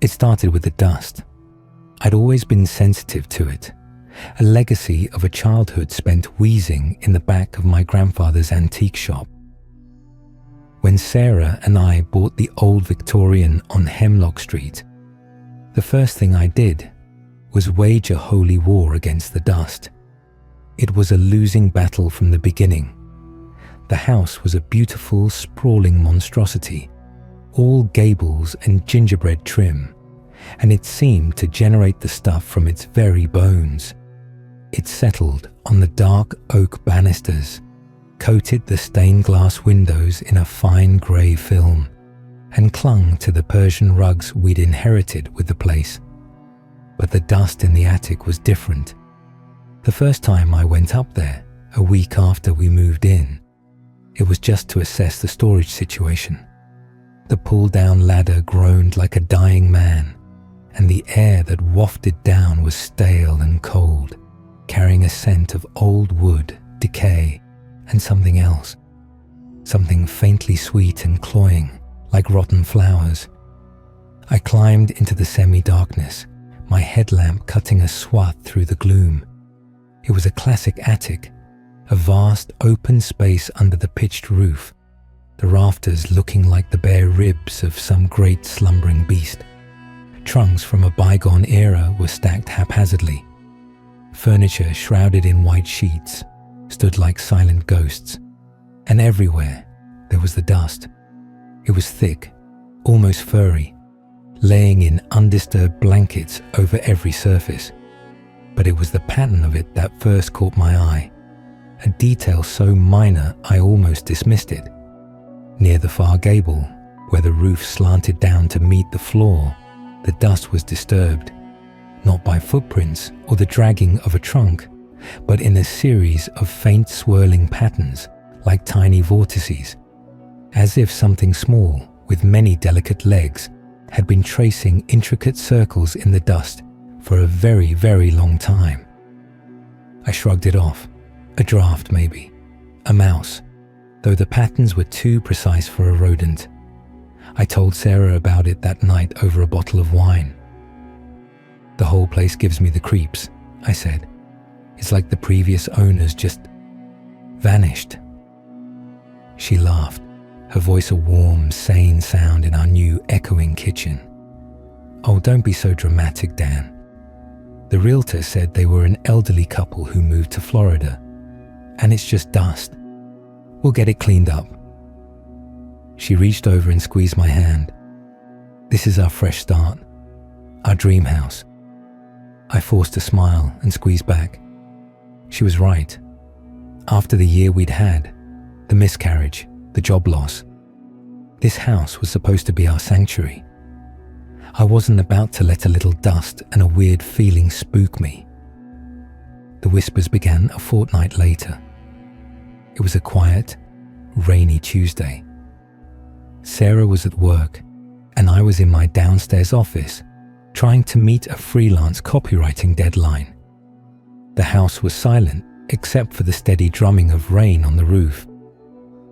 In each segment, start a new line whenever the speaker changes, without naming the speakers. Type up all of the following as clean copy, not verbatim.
It started with the dust. I'd always been sensitive to it, a legacy of a childhood spent wheezing in the back of my grandfather's antique shop. When Sarah and I bought the old Victorian on Hemlock Street, the first thing I did was wage a holy war against the dust. It was a losing battle from the beginning. The house was a beautiful, sprawling monstrosity, all gables and gingerbread trim, and it seemed to generate the stuff from its very bones. It settled on the dark oak banisters, coated the stained glass windows in a fine grey film, and clung to the Persian rugs we'd inherited with the place. But the dust in the attic was different. The first time I went up there, a week after we moved in, it was just to assess the storage situation. The pull-down ladder groaned like a dying man, and the air that wafted down was stale and cold, carrying a scent of old wood, decay, and something else. Something faintly sweet and cloying, like rotten flowers. I climbed into the semi-darkness, my headlamp cutting a swath through the gloom. It was a classic attic, a vast open space under the pitched roof, the rafters looking like the bare ribs of some great slumbering beast. Trunks from a bygone era were stacked haphazardly. Furniture shrouded in white sheets stood like silent ghosts, and everywhere there was the dust. It was thick, almost furry, laying in undisturbed blankets over every surface. But it was the pattern of it that first caught my eye, a detail so minor I almost dismissed it. Near the far gable, where the roof slanted down to meet the floor, the dust was disturbed, not by footprints or the dragging of a trunk, but in a series of faint swirling patterns like tiny vortices, as if something small with many delicate legs had been tracing intricate circles in the dust for a very, very long time. I shrugged it off. A draft, maybe. A mouse, though the patterns were too precise for a rodent. I told Sarah about it that night over a bottle of wine. "The whole place gives me the creeps," I said. "It's like the previous owners just vanished." She laughed, her voice a warm, sane sound in our new echoing kitchen. "Oh, don't be so dramatic, Dan. The realtor said they were an elderly couple who moved to Florida, and it's just dust. We'll get it cleaned up." She reached over and squeezed my hand. "This is our fresh start, our dream house." I forced a smile and squeezed back. She was right. After the year we'd had, the miscarriage, the job loss, this house was supposed to be our sanctuary. I wasn't about to let a little dust and a weird feeling spook me. The whispers began a fortnight later. It was a quiet, rainy Tuesday. Sarah was at work, and I was in my downstairs office, trying to meet a freelance copywriting deadline. The house was silent, except for the steady drumming of rain on the roof.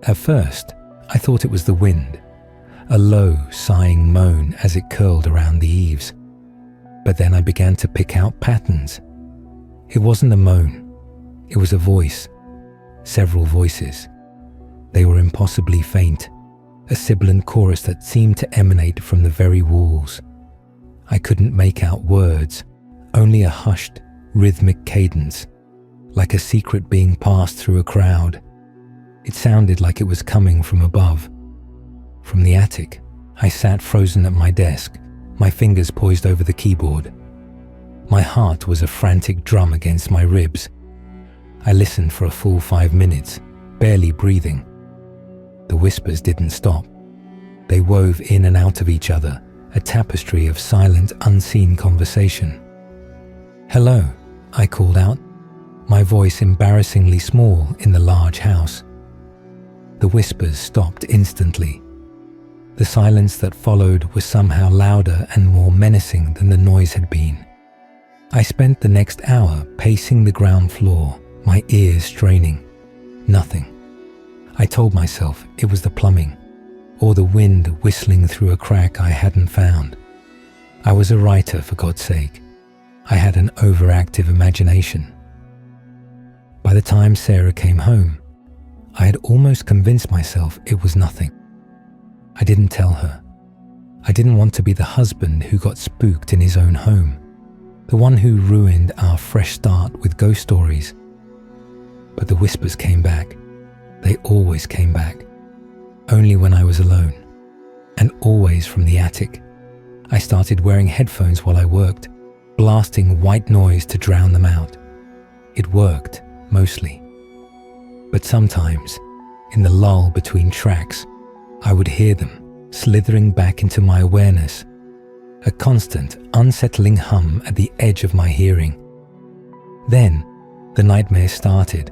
At first, I thought it was the wind, a low, sighing moan as it curled around the eaves. But then I began to pick out patterns. It wasn't a moan, it was a voice, several voices. They were impossibly faint, a sibilant chorus that seemed to emanate from the very walls. I couldn't make out words, only a hushed, rhythmic cadence, like a secret being passed through a crowd. It sounded like it was coming from above. From the attic, I sat frozen at my desk, my fingers poised over the keyboard. My heart was a frantic drum against my ribs. I listened for a full 5 minutes, barely breathing. The whispers didn't stop. They wove in and out of each other, a tapestry of silent, unseen conversation. "Hello," I called out, my voice embarrassingly small in the large house. The whispers stopped instantly. The silence that followed was somehow louder and more menacing than the noise had been. I spent the next hour pacing the ground floor, my ears straining. Nothing. I told myself it was the plumbing, or the wind whistling through a crack I hadn't found. I was a writer, for God's sake. I had an overactive imagination. By the time Sarah came home, I had almost convinced myself it was nothing. I didn't tell her. I didn't want to be the husband who got spooked in his own home, the one who ruined our fresh start with ghost stories. But the whispers came back. They always came back, only when I was alone, and always from the attic. I started wearing headphones while I worked, blasting white noise to drown them out. It worked, mostly. But sometimes, in the lull between tracks, I would hear them slithering back into my awareness, a constant, unsettling hum at the edge of my hearing. Then, the nightmare started.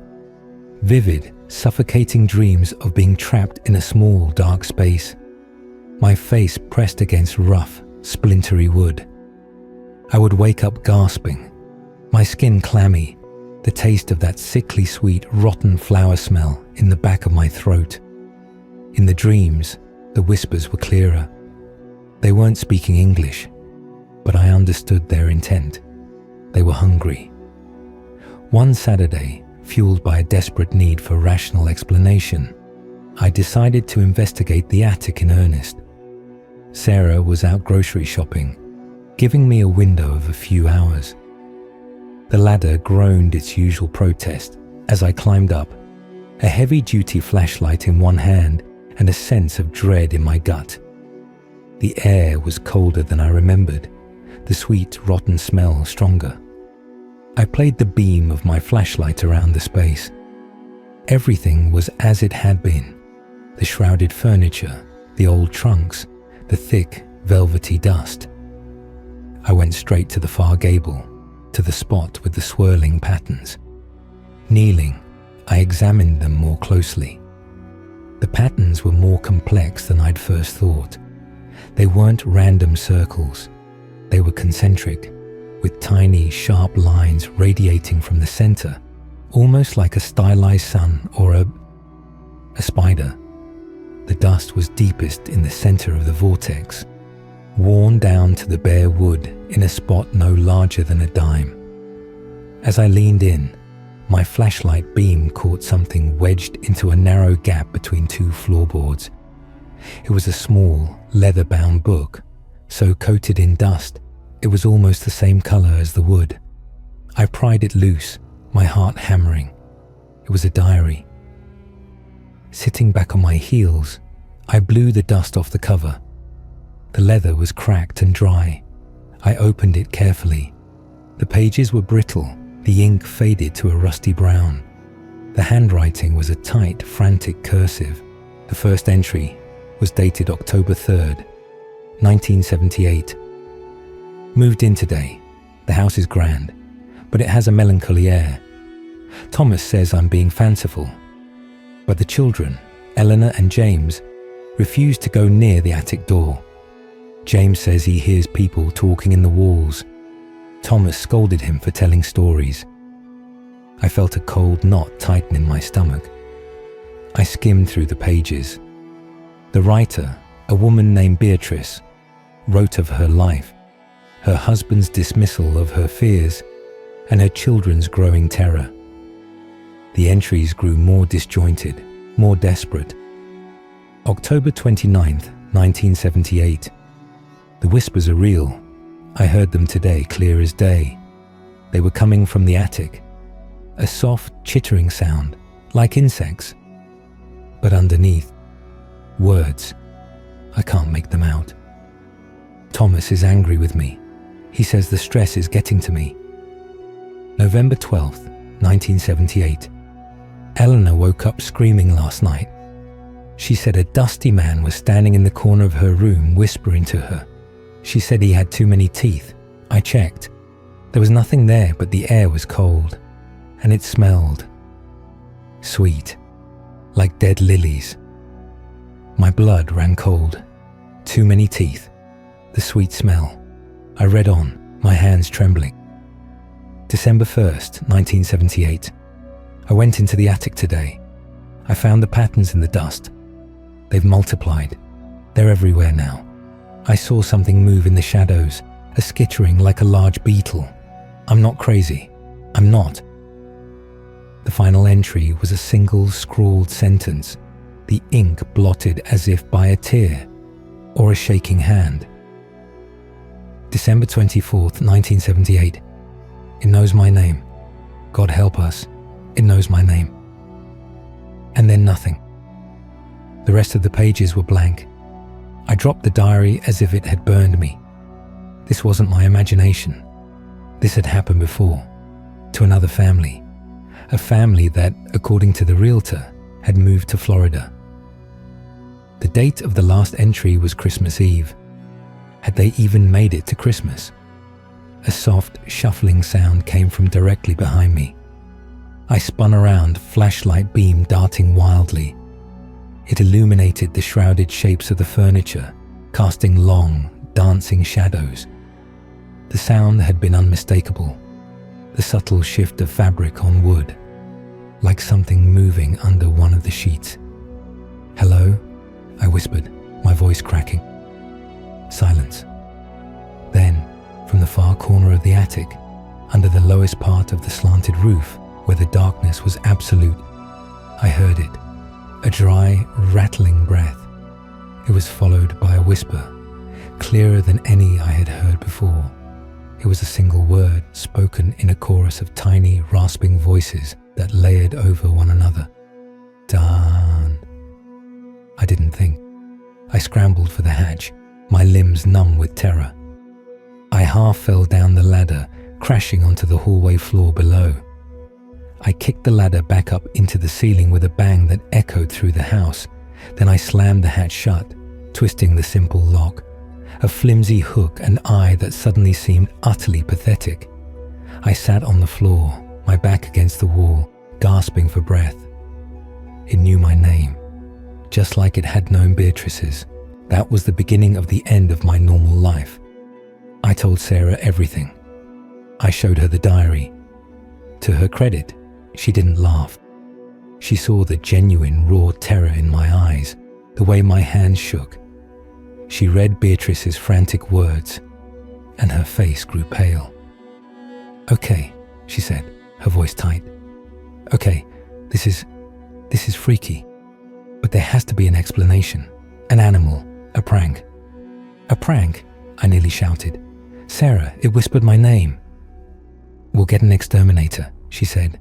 Vivid, suffocating dreams of being trapped in a small, dark space, my face pressed against rough, splintery wood. I would wake up gasping, my skin clammy, the taste of that sickly sweet, rotten flower smell in the back of my throat. In the dreams, the whispers were clearer. They weren't speaking English, but I understood their intent. They were hungry. One Saturday, fueled by a desperate need for rational explanation, I decided to investigate the attic in earnest. Sarah was out grocery shopping, giving me a window of a few hours. The ladder groaned its usual protest as I climbed up, a heavy-duty flashlight in one hand and a sense of dread in my gut. The air was colder than I remembered, the sweet, rotten smell stronger. I played the beam of my flashlight around the space. Everything was as it had been. The shrouded furniture, the old trunks, the thick, velvety dust. I went straight to the far gable, to the spot with the swirling patterns. Kneeling, I examined them more closely. The patterns were more complex than I'd first thought. They weren't random circles. They were concentric, with tiny, sharp lines radiating from the center, almost like a stylized sun or a spider. The dust was deepest in the center of the vortex, worn down to the bare wood in a spot no larger than a dime. As I leaned in, my flashlight beam caught something wedged into a narrow gap between two floorboards. It was a small, leather-bound book, so coated in dust, it was almost the same color as the wood. I pried it loose, my heart hammering. It was a diary. Sitting back on my heels, I blew the dust off the cover. The leather was cracked and dry. I opened it carefully. The pages were brittle, the ink faded to a rusty brown. The handwriting was a tight, frantic cursive. The first entry was dated October 3rd, 1978. Moved in today. The house is grand, but it has a melancholy air. Thomas says I'm being fanciful, but the children, Eleanor and James, refuse to go near the attic door. James says he hears people talking in the walls. Thomas scolded him for telling stories. I felt a cold knot tighten in my stomach. I skimmed through the pages. The writer, a woman named Beatrice, wrote of her life, her husband's dismissal of her fears, and her children's growing terror. The entries grew more disjointed, more desperate. October 29th, 1978. The whispers are real. I heard them today, clear as day. They were coming from the attic. A soft, chittering sound, like insects. But underneath, words. I can't make them out. Thomas is angry with me. He says the stress is getting to me. November 12th, 1978. Eleanor woke up screaming last night. She said a dusty man was standing in the corner of her room whispering to her. She said he had too many teeth. I checked. There was nothing there, but the air was cold, and it smelled sweet, like dead lilies. My blood ran cold. Too many teeth. The sweet smell. I read on, my hands trembling. December 1st, 1978. I went into the attic today. I found the patterns in the dust. They've multiplied. They're everywhere now. I saw something move in the shadows, a skittering like a large beetle. I'm not crazy. I'm not. The final entry was a single scrawled sentence, the ink blotted as if by a tear or a shaking hand. December 24th, 1978. It knows my name. God help us, it knows my name. And then nothing. The rest of the pages were blank. I dropped the diary as if it had burned me. This wasn't my imagination. This had happened before, to another family. A family that, according to the realtor, had moved to Florida. The date of the last entry was Christmas Eve. Had they even made it to Christmas? A soft, shuffling sound came from directly behind me. I spun around, flashlight beam darting wildly. It illuminated the shrouded shapes of the furniture, casting long, dancing shadows. The sound had been unmistakable, the subtle shift of fabric on wood, like something moving under one of the sheets. "Hello?" I whispered, my voice cracking. Silence. Then, from the far corner of the attic, under the lowest part of the slanted roof, where the darkness was absolute, I heard it, a dry, rattling breath. It was followed by a whisper, clearer than any I had heard before. It was a single word spoken in a chorus of tiny, rasping voices that layered over one another. Daaaaan. I didn't think. I scrambled for the hatch, my limbs numb with terror. I half fell down the ladder, crashing onto the hallway floor below. I kicked the ladder back up into the ceiling with a bang that echoed through the house. Then I slammed the hatch shut, twisting the simple lock. A flimsy hook and eye that suddenly seemed utterly pathetic. I sat on the floor, my back against the wall, gasping for breath. It knew my name, just like it had known Beatrice's. That was the beginning of the end of my normal life. I told Sarah everything. I showed her the diary. To her credit, she didn't laugh. She saw the genuine, raw terror in my eyes, the way my hands shook. She read Beatrice's frantic words, and her face grew pale. "Okay," she said, her voice tight. "Okay, this is freaky, but there has to be an explanation. An animal, a prank." "A prank?" I nearly shouted. "Sarah, it whispered my name." "We'll get an exterminator," she said,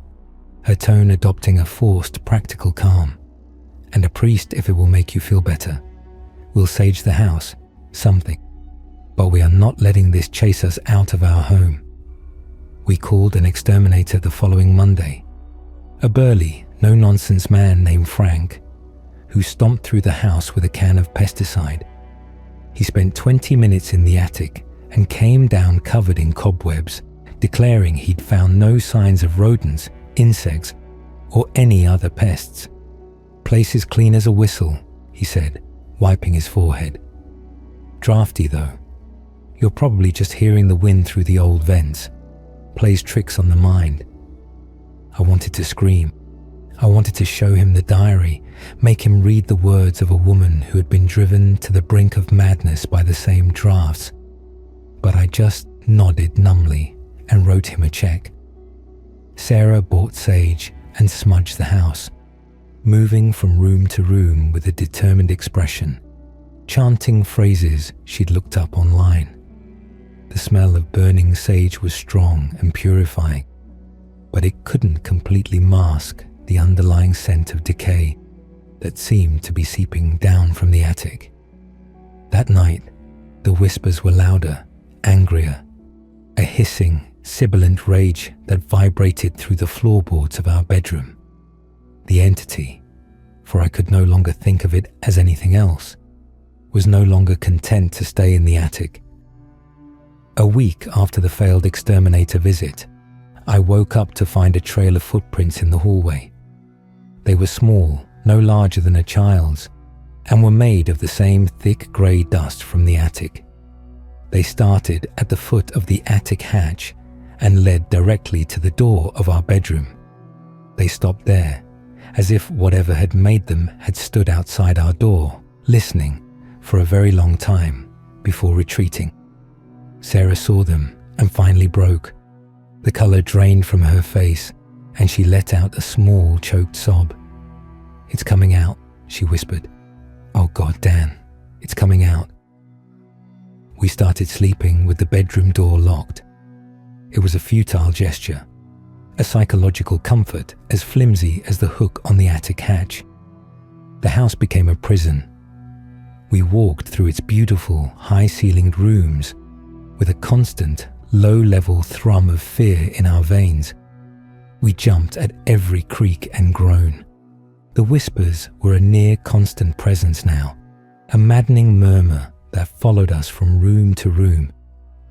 her tone adopting a forced, practical calm. "And a priest if it will make you feel better. We'll sage the house, something. But we are not letting this chase us out of our home." We called an exterminator the following Monday. A burly, no-nonsense man named Frank, who stomped through the house with a can of pesticide. He spent 20 minutes in the attic and came down covered in cobwebs, declaring he'd found no signs of rodents, insects, or any other pests. "Place is clean as a whistle," he said, wiping his forehead. "Drafty though. You're probably just hearing the wind through the old vents. Plays tricks on the mind." I wanted to scream. I wanted to show him the diary, make him read the words of a woman who had been driven to the brink of madness by the same drafts. But I just nodded numbly and wrote him a check. Sarah bought sage and smudged the house, moving from room to room with a determined expression, chanting phrases she'd looked up online. The smell of burning sage was strong and purifying, but it couldn't completely mask the underlying scent of decay that seemed to be seeping down from the attic. That night, the whispers were louder, angrier, a hissing, sibilant rage that vibrated through the floorboards of our bedroom. The entity, for I could no longer think of it as anything else, was no longer content to stay in the attic. A week after the failed exterminator visit, I woke up to find a trail of footprints in the hallway. They were small, no larger than a child's, and were made of the same thick grey dust from the attic. They started at the foot of the attic hatch and led directly to the door of our bedroom. They stopped there, as if whatever had made them had stood outside our door, listening for a very long time before retreating. Sarah saw them and finally broke. The color drained from her face and she let out a small, choked sob. "It's coming out," she whispered. "Oh God, Dan, it's coming out." We started sleeping with the bedroom door locked. It was a futile gesture, a psychological comfort as flimsy as the hook on the attic hatch. The house became a prison. We walked through its beautiful, high-ceilinged rooms with a constant, low-level thrum of fear in our veins. We jumped at every creak and groan. The whispers were a near-constant presence now, a maddening murmur that followed us from room to room,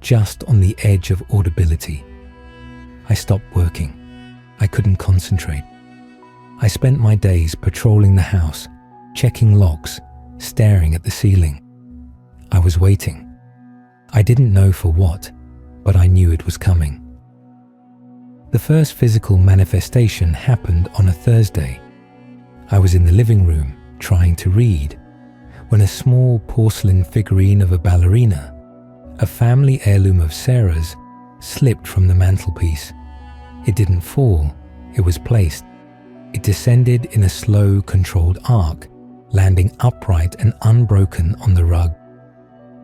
just on the edge of audibility. I stopped working. I couldn't concentrate. I spent my days patrolling the house, checking locks, staring at the ceiling. I was waiting. I didn't know for what, but I knew it was coming. The first physical manifestation happened on a Thursday. I was in the living room, trying to read, when a small porcelain figurine of a ballerina, a family heirloom of Sarah's, slipped from the mantelpiece. It didn't fall, it was placed. It descended in a slow, controlled arc, landing upright and unbroken on the rug.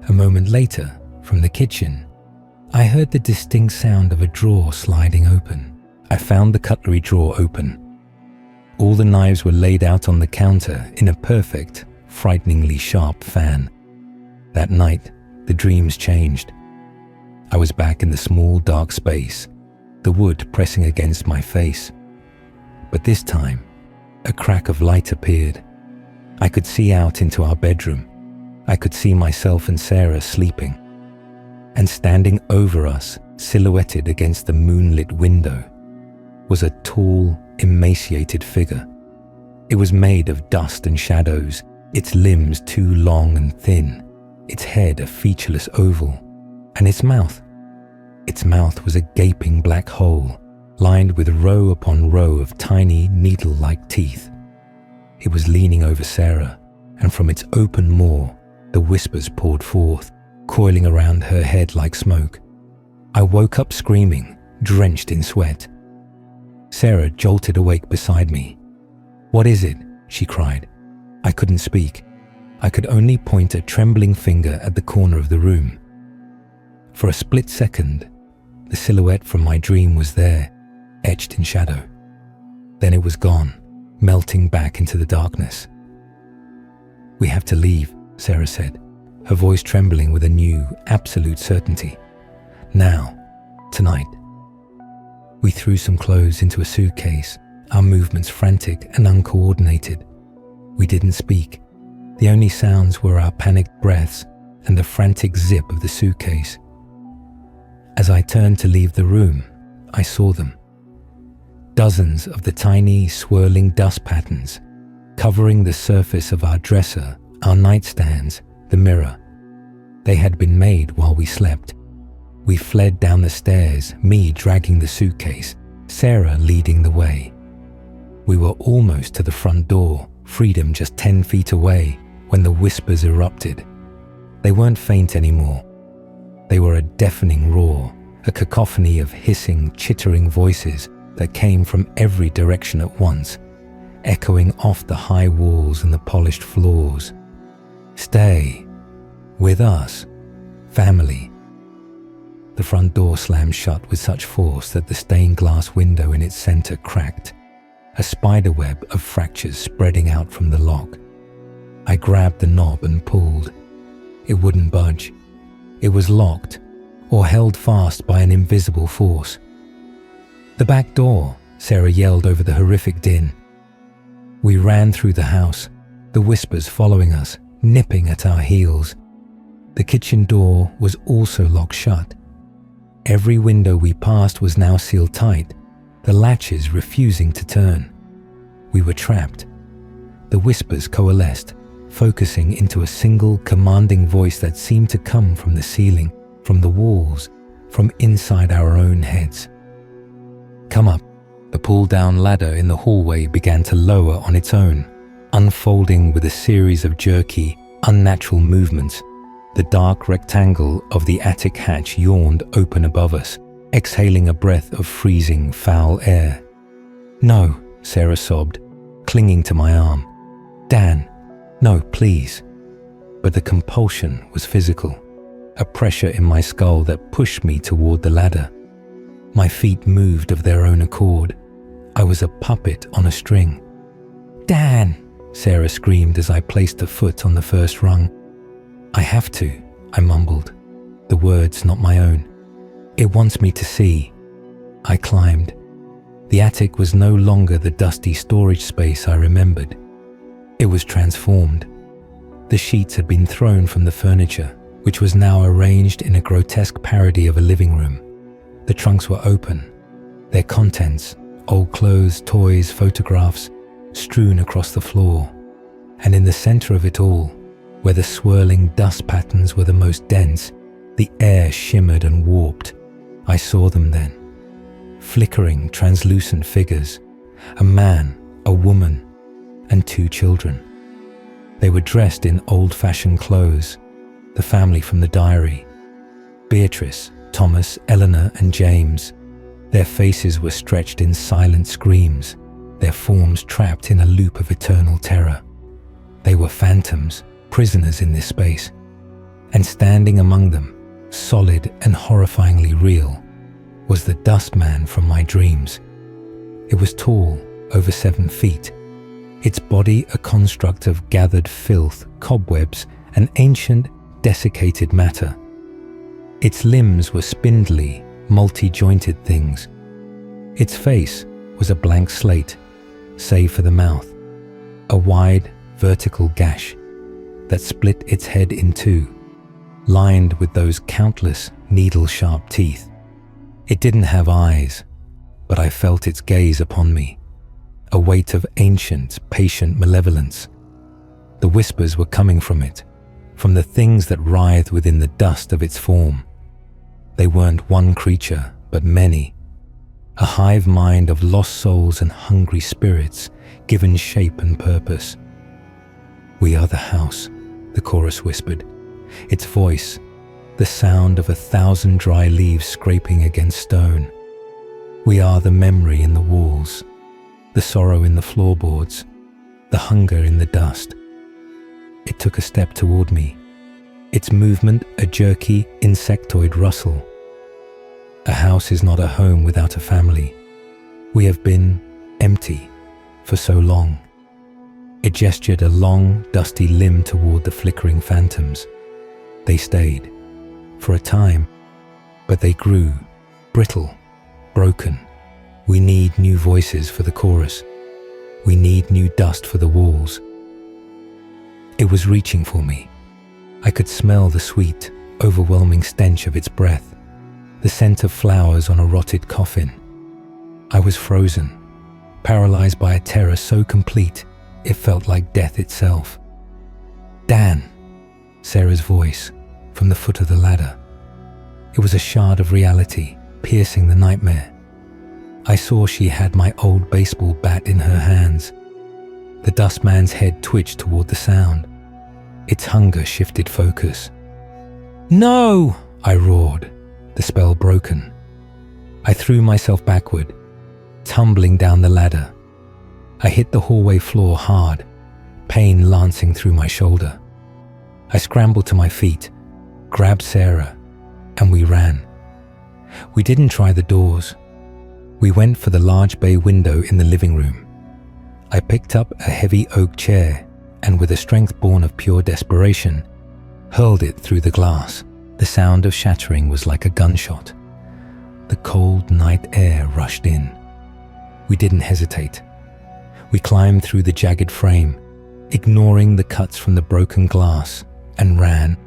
A moment later, from the kitchen, I heard the distinct sound of a drawer sliding open. I found the cutlery drawer open. All the knives were laid out on the counter in a perfect, frighteningly sharp fan. That night, the dreams changed. I was back in the small, dark space, the wood pressing against my face. But this time, a crack of light appeared. I could see out into our bedroom. I could see myself and Sarah sleeping. And standing over us, silhouetted against the moonlit window, was a tall, emaciated figure. It was made of dust and shadows, its limbs too long and thin, its head a featureless oval, and its mouth. Its mouth was a gaping black hole, lined with row upon row of tiny, needle-like teeth. It was leaning over Sarah, and from its open maw, the whispers poured forth, coiling around her head like smoke. I woke up screaming, drenched in sweat. Sarah jolted awake beside me. "What is it?" she cried. I couldn't speak. I could only point a trembling finger at the corner of the room. For a split second, the silhouette from my dream was there, etched in shadow. Then it was gone, melting back into the darkness. "We have to leave," Sarah said, her voice trembling with a new, absolute certainty. "Now, tonight." We threw some clothes into a suitcase, our movements frantic and uncoordinated. We didn't speak. The only sounds were our panicked breaths and the frantic zip of the suitcase. As I turned to leave the room, I saw them. Dozens of the tiny, swirling dust patterns, covering the surface of our dresser, our nightstands, the mirror. They had been made while we slept. We fled down the stairs, me dragging the suitcase, Sarah leading the way. We were almost to the front door, freedom just 10 feet away, when the whispers erupted. They weren't faint anymore. They were a deafening roar, a cacophony of hissing, chittering voices that came from every direction at once, echoing off the high walls and the polished floors. "Stay. With us. Family." The front door slammed shut with such force that the stained glass window in its center cracked, a spiderweb of fractures spreading out from the lock. I grabbed the knob and pulled. It wouldn't budge. It was locked, or held fast by an invisible force. "The back door," Sarah yelled over the horrific din. We ran through the house, the whispers following us, nipping at our heels. The kitchen door was also locked shut. Every window we passed was now sealed tight, the latches refusing to turn. We were trapped. The whispers coalesced, focusing into a single commanding voice that seemed to come from the ceiling, from the walls, from inside our own heads. "Come up." The pull-down ladder in the hallway began to lower on its own, unfolding with a series of jerky, unnatural movements. The dark rectangle of the attic hatch yawned open above us, exhaling a breath of freezing, foul air. "No," Sarah sobbed, clinging to my arm. "Dan, no, please." But the compulsion was physical, a pressure in my skull that pushed me toward the ladder. My feet moved of their own accord. I was a puppet on a string. "Dan!" Sarah screamed as I placed a foot on the first rung. "I have to," I mumbled, the words not my own. "It wants me to see." I climbed. The attic was no longer the dusty storage space I remembered. It was transformed. The sheets had been thrown from the furniture, which was now arranged in a grotesque parody of a living room. The trunks were open, their contents, old clothes, toys, photographs, strewn across the floor. And in the center of it all, where the swirling dust patterns were the most dense, the air shimmered and warped. I saw them then. Flickering, translucent figures, a man, a woman, and 2 children. They were dressed in old-fashioned clothes, the family from the diary. Beatrice, Thomas, Eleanor, and James. Their faces were stretched in silent screams, their forms trapped in a loop of eternal terror. They were phantoms, prisoners in this space. And standing among them, solid and horrifyingly real, was the dust man from my dreams. It was tall, over 7 feet, its body a construct of gathered filth, cobwebs, and ancient, desiccated matter. Its limbs were spindly, multi-jointed things. Its face was a blank slate, save for the mouth, a wide, vertical gash that split its head in 2, lined with those countless needle-sharp teeth. It didn't have eyes, but I felt its gaze upon me, a weight of ancient, patient malevolence. The whispers were coming from it, from the things that writhed within the dust of its form. They weren't one creature, but many, a hive mind of lost souls and hungry spirits given shape and purpose. "We are the house," the chorus whispered, its voice the sound of 1,000 dry leaves scraping against stone. "We are the memory in the walls, the sorrow in the floorboards, the hunger in the dust." It took a step toward me, its movement a jerky, insectoid rustle. A house is not a home without a family. We have been empty for so long. It gestured a long, dusty limb toward the flickering phantoms. They stayed, for a time, but they grew, brittle, broken. We need new voices for the chorus. We need new dust for the walls. It was reaching for me. I could smell the sweet, overwhelming stench of its breath, the scent of flowers on a rotted coffin. I was frozen, paralyzed by a terror so complete it felt like death itself. "Dan," Sarah's voice from the foot of the ladder. It was a shard of reality, piercing the nightmare. I saw she had my old baseball bat in her hands. The dustman's head twitched toward the sound. Its hunger shifted focus. "No!" I roared, the spell broken. I threw myself backward, tumbling down the ladder. I hit the hallway floor hard, pain lancing through my shoulder. I scrambled to my feet, grabbed Sarah, and we ran. We didn't try the doors. We went for the large bay window in the living room. I picked up a heavy oak chair and, with a strength born of pure desperation, hurled it through the glass. The sound of shattering was like a gunshot. The cold night air rushed in. We didn't hesitate. We climbed through the jagged frame, ignoring the cuts from the broken glass, and ran.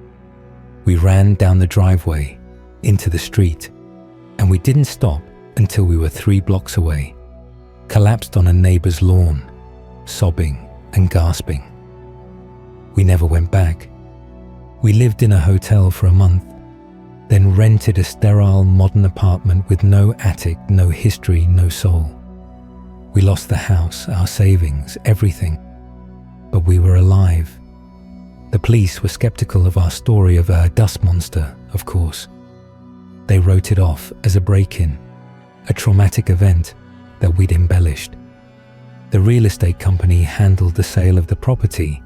We ran down the driveway, into the street, and we didn't stop until we were 3 blocks away, collapsed on a neighbor's lawn, sobbing and gasping. We never went back. We lived in a hotel for a month, then rented a sterile modern apartment with no attic, no history, no soul. We lost the house, our savings, everything, but we were alive. The police were skeptical of our story of a dust monster, of course. They wrote it off as a break-in, a traumatic event that we'd embellished. The real estate company handled the sale of the property,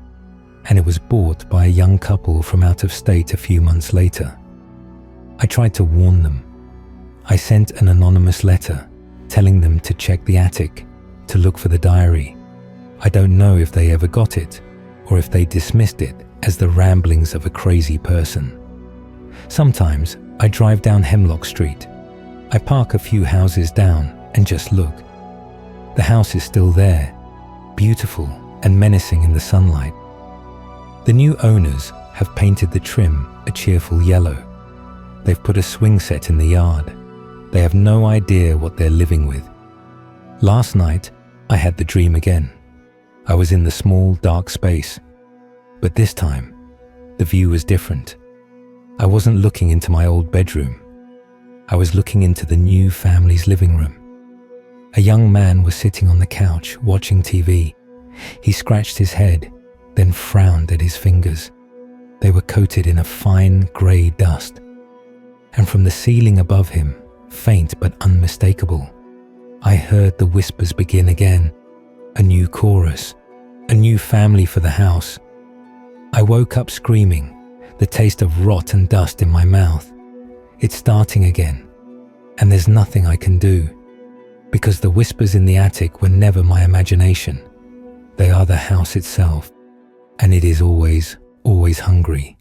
and it was bought by a young couple from out of state a few months later. I tried to warn them. I sent an anonymous letter telling them to check the attic, to look for the diary. I don't know if they ever got it, or if they dismissed it as the ramblings of a crazy person. Sometimes I drive down Hemlock Street. I park a few houses down and just look. The house is still there, beautiful and menacing in the sunlight. The new owners have painted the trim a cheerful yellow. They've put a swing set in the yard. They have no idea what they're living with. Last night, I had the dream again. I was in the small, dark space. But this time, the view was different. I wasn't looking into my old bedroom. I was looking into the new family's living room. A young man was sitting on the couch watching TV. He scratched his head, then frowned at his fingers. They were coated in a fine grey dust. And from the ceiling above him, faint but unmistakable, I heard the whispers begin again. A new chorus, a new family for the house. I woke up screaming, the taste of rot and dust in my mouth. It's starting again, and there's nothing I can do, because the whispers in the attic were never my imagination. They are the house itself, and it is always, always hungry.